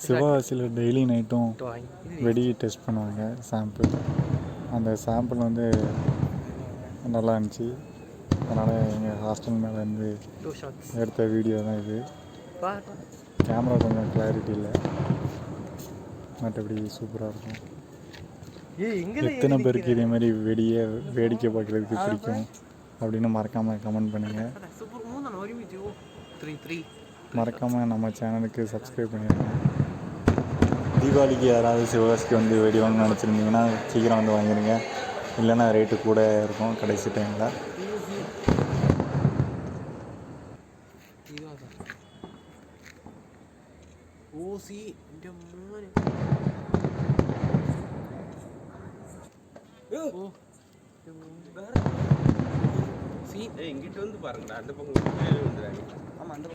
சிவகாசியில் daily நைட்டும் வெடி test பண்ணுவாங்க சாம்பிள். அந்த சாம்பிள் வந்து நல்லா இருந்துச்சு. அதனால் எங்கள் ஹாஸ்டல் மேலே இருந்து எடுத்த வீடியோ தான் இது. கேமரா கொஞ்சம் கிளாரிட்டி இல்லை, மற்றபடி சூப்பராக இருக்கும். எத்தனை பேருக்கு இதே மாதிரி வேடிக்கை பார்க்குறதுக்கு பிடிக்கும் அப்படின்னு மறக்காமல் கமெண்ட் பண்ணுங்கள். மறக்காமல் நம்ம சேனலுக்கு சப்ஸ்கிரைப் பண்ணிடுங்க. தீபாவளிக்கு யாராவது சிவகாசிக்கு வந்து வெடி வாங்கணும்னு நினச்சிருந்தீங்கன்னா சீக்கிரம் வந்து வாங்கிடுங்க. இல்லைன்னா ரேட்டு கூட இருக்கும் கடைசி டைமில். இங்கிட்ட வந்து பாருங்கடா, அந்த பக்கம். ஆமாம், அந்த